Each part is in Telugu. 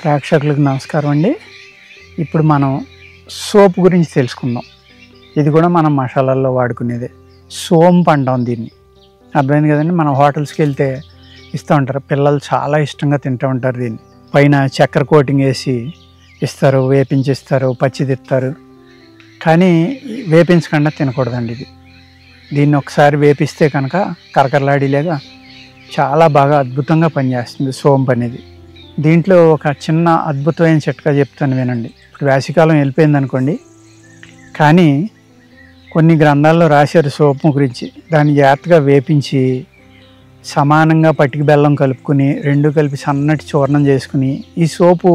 ప్రేక్షకులకు నమస్కారం అండి. ఇప్పుడు మనం సోప్ గురించి తెలుసుకుందాం. ఇది కూడా మనం మసాలాల్లో వాడుకునేదే. సోంపు అంటాం దీన్ని. అర్థమైంది కదండి. మనం హోటల్స్కి వెళ్తే ఇస్తూ ఉంటారు, పిల్లలు చాలా ఇష్టంగా తింటూ ఉంటారు. దీన్ని పైన చక్కెర కోటింగ్ వేసి ఇస్తారు, వేపించిస్తారు, పచ్చిది ఇస్తారు. కానీ వేపించకుండా తినకూడదండి ఇది. దీన్ని ఒకసారి వేపిస్తే కనుక కరకరలాడేలాగా చాలా బాగా అద్భుతంగా పనిచేస్తుంది సోంపు అనేది. దీంట్లో ఒక చిన్న అద్భుతమైన చిట్కా చెప్తాను వినండి. ఇప్పుడు వేసవికాలం వెళ్ళిపోయింది అనుకోండి, కానీ కొన్ని గ్రంథాల్లో రాశారు సోపు గురించి. దాన్ని జాగ్రత్తగా వేపించి సమానంగా పటికి బెల్లం కలుపుకుని రెండు కలిపి సన్నటి చూర్ణం చేసుకుని ఈ సోపు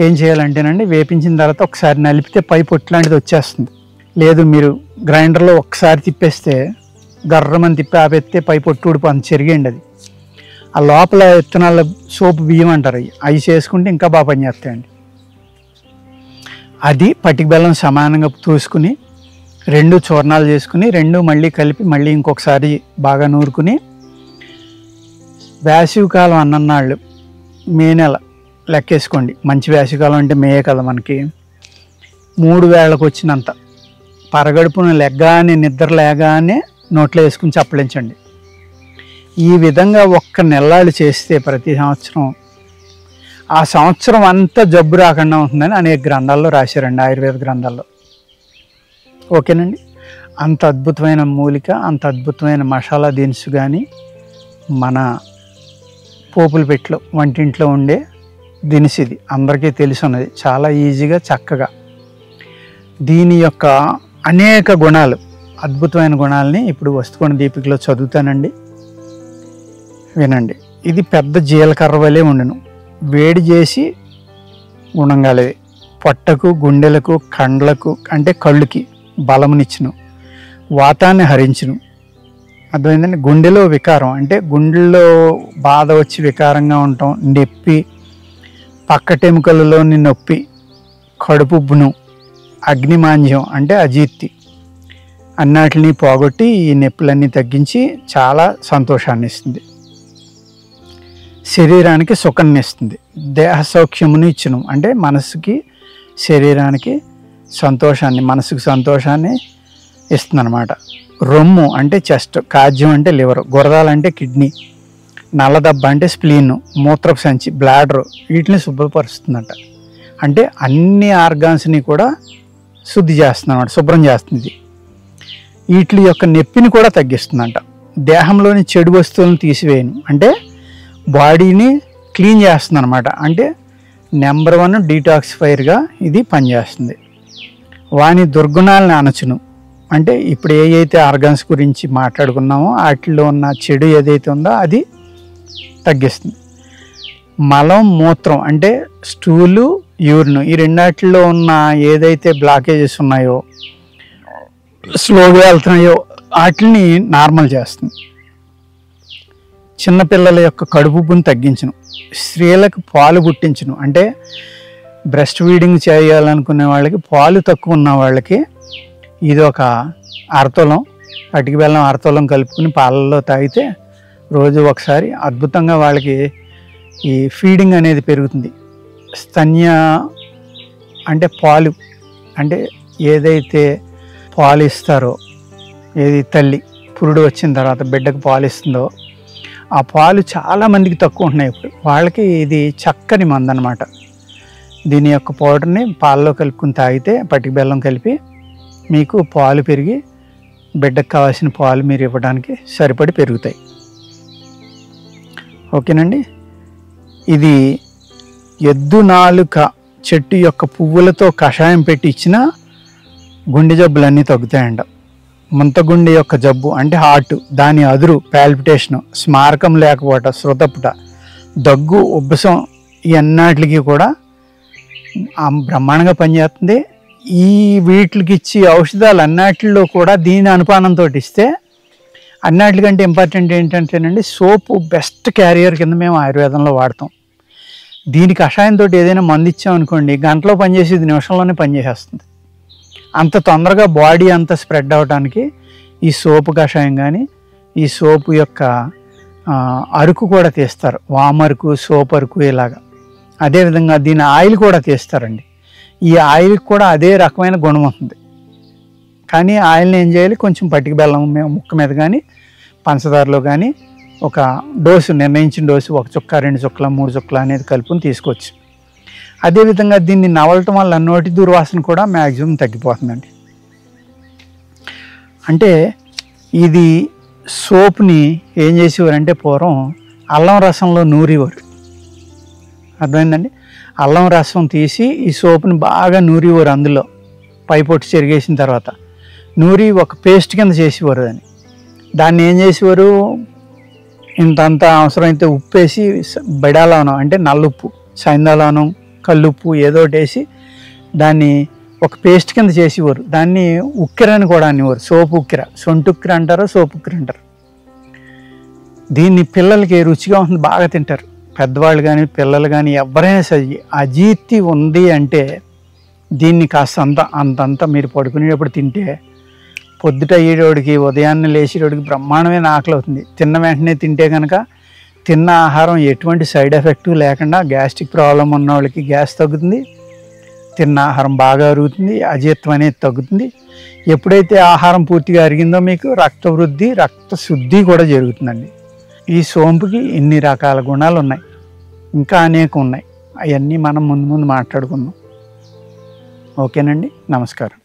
ఏం చేయాలంటేనండి, వేపించిన తర్వాత ఒకసారి నలిపితే పై పొట్టు లాంటిది వచ్చేస్తుంది. లేదు మీరు గ్రైండర్లో ఒకసారి తిప్పేస్తే గర్రమని తిప్పి ఆపేస్తే పై పొట్టు ఊడిపోతుంది, చెరిగేయండి అది. ఆ లోపల విత్తనాల సోపు బియ్యం అంటారు, అవి చేసుకుంటే ఇంకా బాగా పనిచేస్తాయండి. అది పటికి బెల్లం సమానంగా తూసుకుని రెండు చూర్ణాలు చేసుకుని రెండు మళ్ళీ కలిపి మళ్ళీ ఇంకొకసారి బాగా నూరుకుని వేసవికాలం అన్ననాళ్ళు మే నెల లెక్కేసుకోండి. మంచి వేసవికాలం అంటే మే కదా మనకి. 3 వేళకు వచ్చినంత పరగడుపున లెగ్గానే నిద్ర లేగానే నోట్లో వేసుకుని చప్పలించండి. ఈ విధంగా 1 నెలలు చేస్తే ప్రతి సంవత్సరం ఆ సంవత్సరం అంతా జబ్బు రాకుండా ఉంటుందని అనేక గ్రంథాల్లో రాశారండి, ఆయుర్వేద గ్రంథాల్లో. ఓకేనండి. అంత అద్భుతమైన మూలిక, అంత అద్భుతమైన మసాలా దినుసు కానీ మన పోపుల పెట్టిలో వంటింట్లో ఉండే దినుసు ఇది. అందరికీ తెలుసున్నది, చాలా ఈజీగా చక్కగా. దీని యొక్క అనేక గుణాలు, అద్భుతమైన గుణాలని ఇప్పుడు వస్తుకోణ దీపికలో చదువుతానండి, వినండి. ఇది పెద్ద జీలకర్ర వలె ఉండును, వేడి చేసి గుణంగాలది, పొట్టకు గుండెలకు కండ్లకు అంటే కళ్ళుకి బలమునిచ్చును, వాతాన్ని హరించును. అర్థమైందండి. గుండెలో వికారం అంటే గుండెల్లో బాధ వచ్చి వికారంగా ఉండటం, నొప్పి, పక్కటెముకలలోని నొప్పి, కడుపుబ్బును, అగ్నిమాంద్యం అంటే అజీర్తి అన్నిటిని పోగొట్టి ఈ నొప్పులన్నీ తగ్గించి చాలా సంతోషాన్ని ఇస్తుంది. శరీరానికి సుఖాన్ని ఇస్తుంది, దేహ సౌఖ్యమును ఇచ్చును అంటే మనసుకి శరీరానికి సంతోషాన్ని, మనసుకు సంతోషాన్ని ఇస్తుంది అన్నమాట. రొమ్ము అంటే చెస్ట్, కాజ్యం అంటే లివర్, గురదాలు అంటే కిడ్నీ, నల్లదబ్బ అంటే స్ప్లీన్, మూత్రపు సంచి బ్లాడర్, వీటిని శుభ్రపరుస్తుందంట. అంటే అన్ని ఆర్గాన్స్ని కూడా శుద్ధి చేస్తుంది అన్నమాట, శుభ్రం చేస్తుంది. వీటి యొక్క నొప్పిని కూడా తగ్గిస్తుందంట. దేహంలోని చెడు వస్తువులను తీసివేయను అంటే బాడీని క్లీన్ చేస్తుంది అనమాట. అంటే నెంబర్ 1 డీటాక్సిఫైర్గా ఇది పనిచేస్తుంది. వాని దుర్గుణాలను అణచును అంటే ఇప్పుడు ఏదైతే ఆర్గాన్స్ గురించి మాట్లాడుకున్నామో వాటిలో ఉన్న చెడు ఏదైతే ఉందో అది తగ్గిస్తుంది. మలం, మూత్రం అంటే స్టూలు, యూరిన్, ఈ రెండాటిలో ఉన్న ఏదైతే బ్లాకేజెస్ ఉన్నాయో, స్లోగా వెళ్తున్నాయో వాటిని నార్మల్ చేస్తుంది. చిన్నపిల్లల యొక్క కడుపుని తగ్గించును, స్త్రీలకు పాలు పుట్టించును అంటే బ్రెస్ట్ ఫీడింగ్ చేయాలనుకునే వాళ్ళకి, పాలు తక్కువ ఉన్న వాళ్ళకి ఇది ఒక అరతోలం పటికి బెల్లం అరతోలం కలుపుకుని పాలల్లో తాగితే రోజు ఒకసారి అద్భుతంగా వాళ్ళకి ఈ ఫీడింగ్ అనేది పెరుగుతుంది. స్తన్య అంటే పాలు అంటే ఏదైతే పాలు ఇస్తారో, ఏది తల్లి పురుడు వచ్చిన తర్వాత బిడ్డకు పాలు ఇస్తుందో ఆ పాలు చాలామందికి తక్కువ ఉంటున్నాయి. ఇప్పుడు వాళ్ళకి ఇది చక్కని మందు అన్నమాట. దీని యొక్క పౌడర్ని పాలలో కలుపుకుని తాగితే పటికి బెల్లం కలిపి మీకు పాలు పెరిగి బిడ్డకు కావాల్సిన పాలు మీరు ఇవ్వడానికి సరిపడి పెరుగుతాయి. ఓకేనండి. ఇది ఎద్దు నాలుక చెట్టు యొక్క పువ్వులతో కషాయం పెట్టి ఇచ్చిన గుండె జబ్బులన్నీ తగ్గుతాయంట. ముంతగుండె యొక్క జబ్బు అంటే హార్ట్, దాని అదురు పాల్పిటేషను, స్మారకం లేకపోవట, శృతపుట, దగ్గు, ఉబ్బసం, ఈ అన్నిటికి కూడా బ్రహ్మాండంగా పనిచేస్తుంది. ఈ వీటికి ఇచ్చి ఔషధాలు అన్నిటిలో కూడా దీని అనుపానంతో ఇస్తే, అన్నిటికంటే ఇంపార్టెంట్ ఏంటంటేనండి, సోపు బెస్ట్ క్యారియర్ కింద మేము ఆయుర్వేదంలో వాడతాం. దీనికి కషాయంతో ఏదైనా మందు ఇచ్చామనుకోండి, గంటలో పనిచేసేది నిమిషంలోనే పనిచేసేస్తుంది. అంత తొందరగా బాడీ అంతా స్ప్రెడ్ అవ్వడానికి ఈ సోపు కషాయం కానీ, ఈ సోపు యొక్క అరుకు కూడా తీస్తారు, వామరుకు, సోపు అరుకు, ఇలాగా అదేవిధంగా దీని ఆయిల్ కూడా తీస్తారండి. ఈ ఆయిల్కి కూడా అదే రకమైన గుణం ఉంటుంది. కానీ ఆయిల్ని ఏం చేయాలి, కొంచెం పట్టిక బెల్లం ముక్క మీద కానీ పంచదారలో కానీ ఒక డోసు, నిర్ణయించిన డోసు, 1 చుక్క, 2 చుక్కల, 3 చుక్కల అనేది కలుపుకొని తీసుకోవచ్చు. అదేవిధంగా దీన్ని నవలటం వల్ల నోటి దుర్వాసన కూడా మ్యాక్సిమం తగ్గిపోతుందండి. అంటే ఇది సోప్ని ఏం చేసేవారంటే పూర్వం అల్లం రసంలో నూరేవారు. అర్థమైందండి. అల్లం రసం తీసి ఈ సోప్ని బాగా నూరేవారు, అందులో పైపొట్టు చెరిగేసిన తర్వాత నూరి ఒక పేస్ట్ కింద చేసేవారు. దాన్ని ఏం చేసేవారు, ఇంతంత అవసరమైతే ఉప్పు వేసి, బెడాలవనం అంటే నల్లుప్పు, సైందాలవనం, కల్లుప్పు ఏదో ఒకటి వేసి దాన్ని ఒక పేస్ట్ కింద చేసేవారు. దాన్ని ఉక్కిర అని కూడా అనేవారు. సోపు ఉక్కిర, సొంటి ఉక్కిర అంటారు, సోపు ఉక్కిర అంటారు. దీన్ని పిల్లలకి రుచిగా ఉంటుంది, బాగా తింటారు. పెద్దవాళ్ళు కానీ పిల్లలు కానీ ఎవరైనా సరే అజీర్తి ఉంది అంటే దీన్ని కాస్త అంతంత మీరు పడుకునేటప్పుడు తింటే పొద్దుట అయ్యేటోడికి, ఉదయాన్నే లేచేటోడికి బ్రహ్మాండమైన ఆకలి అవుతుంది. తిన్న వెంటనే తింటే కనుక తిన్న ఆహారం ఎటువంటి సైడ్ ఎఫెక్ట్ లేకుండా గ్యాస్ట్రిక్ ప్రాబ్లం ఉన్న వాళ్ళకి గ్యాస్ తగ్గుతుంది, తిన్న ఆహారం బాగా అరుగుతుంది, అజీర్తం అనేది తగ్గుతుంది. ఎప్పుడైతే ఆహారం పూర్తిగా అరిగిందో మీకు రక్త వృద్ధి, రక్త శుద్ధి కూడా జరుగుతుందండి. ఈ సోంపుకి ఇన్ని రకాల గుణాలు ఉన్నాయి, ఇంకా అనేకం ఉన్నాయి. అవన్నీ మనం ముందు మాట్లాడుకుందాం. ఓకేనండి, నమస్కారం.